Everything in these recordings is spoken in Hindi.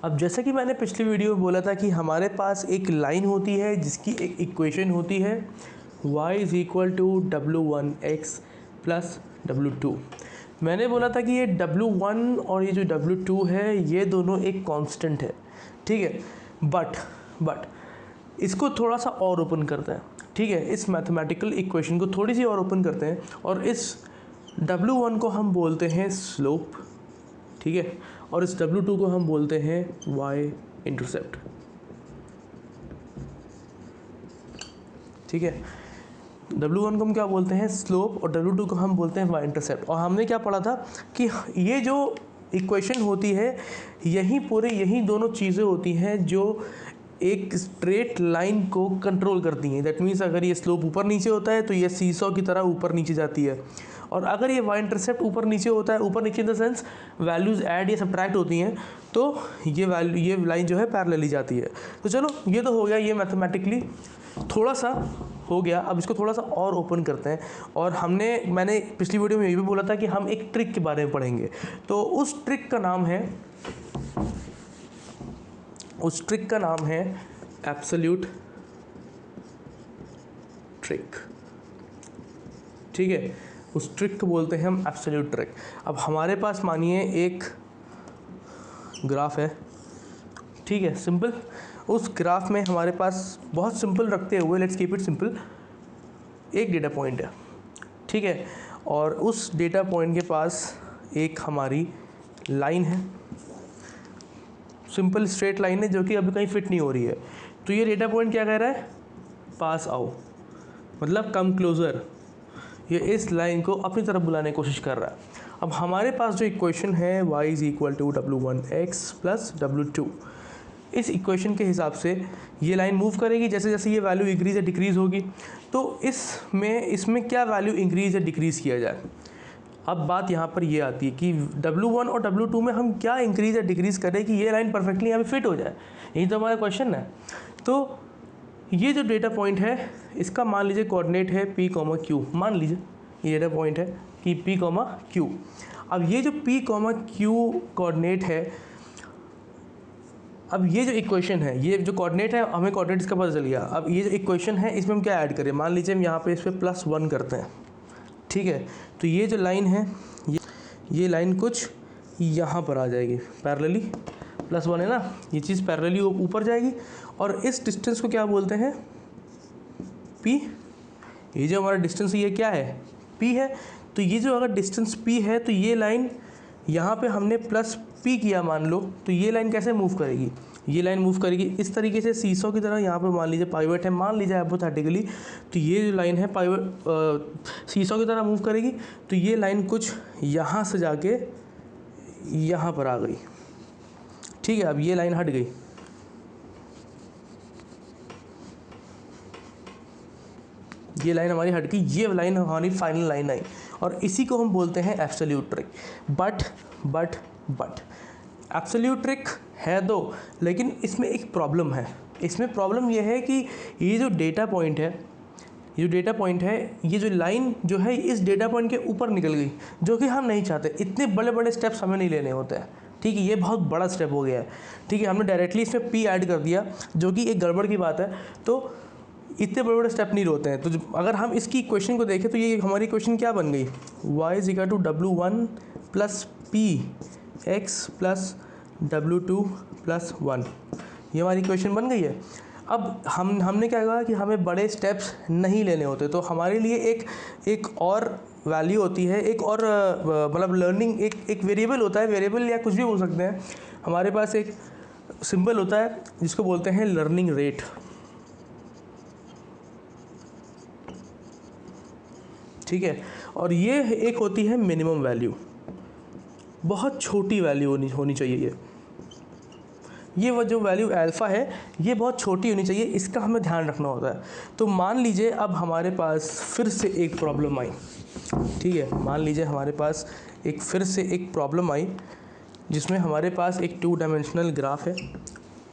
अब जैसा कि मैंने पिछली वीडियो में बोला था कि हमारे पास एक लाइन होती है जिसकी एक इक्वेशन होती है y is equal to W1x plus W2। मैंने बोला था कि ये W1 और ये जो W2 है ये दोनों एक कांस्टेंट है, ठीक है। बट इसको थोड़ा सा और ओपन करते हैं, ठीक है। इस मैथमेटिकल इक्वेशन को थोड़ी सी और ओपन करते हैं और इस W1 को हम बोलते हैं स्लोप, ठीक है, और इस W2 को हम बोलते हैं y इंटरसेप्ट, ठीक है। W1 को हम क्या बोलते हैं स्लोप और W2 को हम बोलते हैं y इंटरसेप्ट। और हमने क्या पढ़ा था कि ये जो इक्वेशन होती है यही दोनों चीज़ें होती हैं जो एक स्ट्रेट लाइन को कंट्रोल करती हैं। दैट मीन्स अगर ये स्लोप ऊपर नीचे होता है तो ये सीसॉ की तरह ऊपर नीचे जाती है, और अगर ये y इंटरसेप्ट ऊपर नीचे होता है, ऊपर नीचे in the sense values add या सब्ट्रैक्ट होती हैं, तो ये लाइन जो है पैरेलली जाती है। तो चलो ये तो हो गया, ये मैथमेटिकली थोड़ा सा हो गया। अब इसको थोड़ा सा और ओपन करते हैं। और मैंने पिछली वीडियो में ये भी बोला था कि हम एक ट्रिक के बारे में पढ़ेंगे। तो उस ट्रिक का नाम है एब्सोल्यूट ट्रिक, ठीक है। उस ट्रिक को बोलते हैं हम एब्सोल्यूट ट्रिक। अब हमारे पास मानिए एक ग्राफ है, ठीक है, सिंपल। उस ग्राफ में हमारे पास बहुत सिंपल रखते हुए, लेट्स कीप इट सिंपल, एक डेटा पॉइंट है, ठीक है। और उस डेटा पॉइंट के पास एक हमारी लाइन है, सिंपल स्ट्रेट लाइन है जो कि अभी कहीं फिट नहीं हो रही है। तो ये डेटा पॉइंट क्या कह रहा है, पास आओ, मतलब कम क्लोज़र। ये इस लाइन को अपनी तरफ बुलाने की कोशिश कर रहा है। अब हमारे पास जो इक्वेशन है y is equal to W1x plus W2, इस इक्वेशन के हिसाब से ये लाइन मूव करेगी जैसे जैसे ये वैल्यू इंक्रीज़ या डिक्रीज़ होगी। तो इसमें क्या वैल्यू इंक्रीज़ या डिक्रीज़ किया जाए। अब बात यहाँ पर ये आती है कि W1 और W2 में हम क्या इंक्रीज़ या डिक्रीज़ करें कि ये लाइन परफेक्टली यहाँ पे फिट हो जाए, यही तो हमारा क्वेश्चन है। तो ये जो डेटा पॉइंट है इसका मान लीजिए कोऑर्डिनेट है P, Q। मान लीजिए ये डेटा पॉइंट है कि P, Q। अब ये जो P, Q कोऑर्डिनेट है, अब ये जो इक्वेशन है, ये जो कोऑर्डिनेट है, हमें कोऑर्डिनेट इसका पता चल गया। अब ये जो इक्वेशन है इसमें हम क्या ऐड करें, मान लीजिए हम यहाँ पे इस पर +1 करते हैं, ठीक है। तो ये जो लाइन है ये लाइन कुछ यहाँ पर आ जाएगी पैरेलली, +1 है ना, ये चीज़ पैरेलली ऊपर जाएगी। और इस डिस्टेंस को क्या बोलते हैं, P। ये जो हमारा डिस्टेंस ये क्या है, P है। तो ये जो अगर डिस्टेंस P है तो ये लाइन यहाँ पे हमने +P किया मान लो, तो ये लाइन कैसे मूव करेगी, ये लाइन मूव करेगी इस तरीके से सीसॉ की तरह। यहाँ पे मान लीजिए पाइवट है, मान लीजिए हाइपोथेटिकली, तो ये जो लाइन है सीसॉ की तरह मूव करेगी। तो ये लाइन कुछ यहाँ से जाके यहाँ पर आ गई, ठीक है। अब ये लाइन हट गई, ये लाइन हमारी हट गई, ये लाइन हमारी फाइनल लाइन आई, और इसी को हम बोलते हैं absolute trick. But absolute trick है दो, लेकिन इसमें एक प्रॉब्लम है। इसमें प्रॉब्लम ये है कि ये जो डेटा पॉइंट है, ये जो लाइन जो है इस डेटा पॉइंट के ऊपर निकल गई, जो कि हम नहीं चाहते। इतने बड़े बड़े स्टेप्स हमें नहीं लेने होते हैं, ठीक है। ये बहुत बड़ा स्टेप हो गया है, ठीक है। हमने डायरेक्टली इसमें P ऐड कर दिया, जो कि एक गड़बड़ की बात है। तो इतने बड़े बड़े स्टेप नहीं होते हैं। तो अगर हम इसकी इक्वेशन को देखें तो ये हमारी इक्वेशन क्या बन गई, y is equal to W1 plus Px plus W2 plus 1, ये हमारी इक्वेशन बन गई है। अब हमने क्या कहा कि हमें बड़े स्टेप्स नहीं लेने होते, तो हमारे लिए एक और वैल्यू होती है, एक और मतलब लर्निंग एक वेरिएबल होता है, वेरिएबल या कुछ भी बोल सकते हैं। हमारे पास एक सिंबल होता है जिसको बोलते हैं लर्निंग रेट, ठीक है। और ये एक होती है मिनिमम वैल्यू, बहुत छोटी वैल्यू होनी चाहिए। ये वो जो वैल्यू अल्फ़ा है ये बहुत छोटी होनी चाहिए, इसका हमें ध्यान रखना होता है। तो मान लीजिए अब हमारे पास फिर से एक प्रॉब्लम आई, ठीक है। मान लीजिए हमारे पास फिर से एक प्रॉब्लम आई जिसमें हमारे पास एक 2 डायमेंशनल ग्राफ है,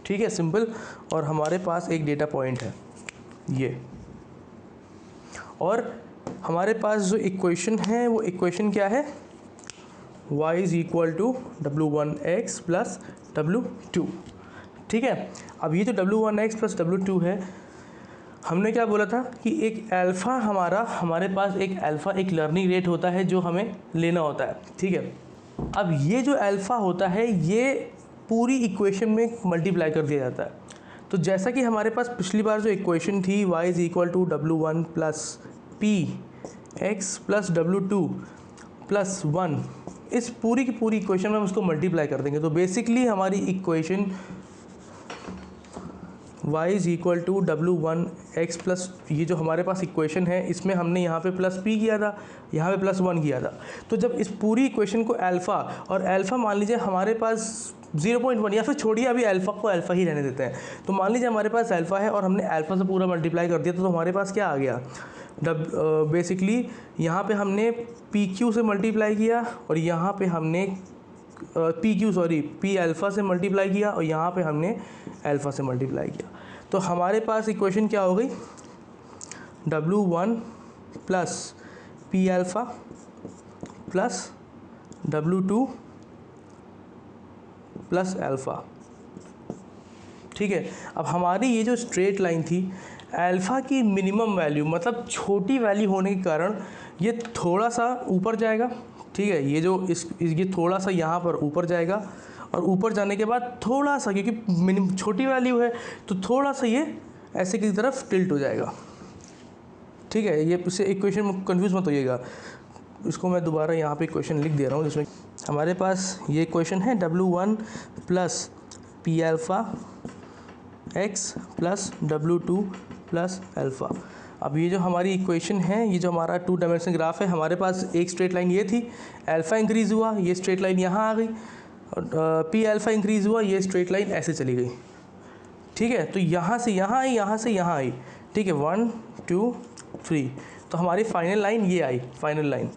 ठीक है, सिंपल। और हमारे पास एक डेटा पॉइंट है ये, और हमारे पास जो इक्वेशन है वो इक्वेशन क्या है, y is equal to W1x plus W2, ठीक है। अब ये जो W1x प्लस W2 है, हमने क्या बोला था कि एक अल्फ़ा हमारे पास एक लर्निंग रेट होता है जो हमें लेना होता है, ठीक है। अब ये जो अल्फ़ा होता है ये पूरी इक्वेशन में मल्टीप्लाई कर दिया जाता है। तो जैसा कि हमारे पास पिछली बार जो इक्वेशन थी y is equal to W1 plus P X plus W2 plus 1, इस पूरी की पूरी इक्वेशन में हम उसको मल्टीप्लाई कर देंगे। तो बेसिकली हमारी equation y is equal to W1x plus, ये जो हमारे पास इक्वेशन है इसमें हमने यहाँ पे प्लस p किया था, यहाँ पे प्लस 1 किया था। तो जब इस पूरी इक्वेशन को अल्फ़ा, और अल्फ़ा मान लीजिए हमारे पास 0.1, या फिर छोड़िए अभी अल्फ़ा को अल्फ़ा ही रहने देते हैं। तो मान लीजिए हमारे पास अल्फ़ा है और हमने अल्फ़ा से पूरा मल्टीप्लाई कर दिया, तो हमारे पास क्या आ गया, बेसिकली यहाँ पे हमने पी क्यू से मल्टीप्लाई किया और यहाँ पे हमने पी अल्फ़ा से मल्टीप्लाई किया और यहाँ पे हमने अल्फ़ा से मल्टीप्लाई किया। तो हमारे पास इक्वेशन क्या हो गई, W1 plus P alpha plus W2 plus alpha, ठीक है। अब हमारी ये जो स्ट्रेट लाइन थी, अल्फ़ा की मिनिमम वैल्यू मतलब छोटी वैल्यू होने के कारण ये थोड़ा सा ऊपर जाएगा, ठीक है। ये जो ये थोड़ा सा यहाँ पर ऊपर जाएगा और ऊपर जाने के बाद थोड़ा सा, क्योंकि मिनिमम छोटी वैल्यू है तो थोड़ा सा ये ऐसे की तरफ टिल्ट हो जाएगा, ठीक है। ये इससे इक्वेशन में कंफ्यूज मत होइएगा, इसको मैं दोबारा यहाँ पे इक्वेशन लिख दे रहा हूँ, जिसमें हमारे पास ये इक्वेशन है W1 plus P alpha x plus W2 plus alpha. अब ये जो हमारी इक्वेशन है, ये जो हमारा 2 डायमेंशनल ग्राफ है, हमारे पास एक स्ट्रेट लाइन ये थी, अल्फ़ा इंक्रीज़ हुआ, ये स्ट्रेट लाइन यहाँ आ गई, और पी अल्फ़ा इंक्रीज़ हुआ, ये स्ट्रेट लाइन ऐसे चली गई, ठीक है। तो यहाँ से यहाँ आई, यहाँ से यहाँ आई, ठीक है, 1 2 3, तो हमारी फाइनल लाइन ये आई, फाइनल लाइन।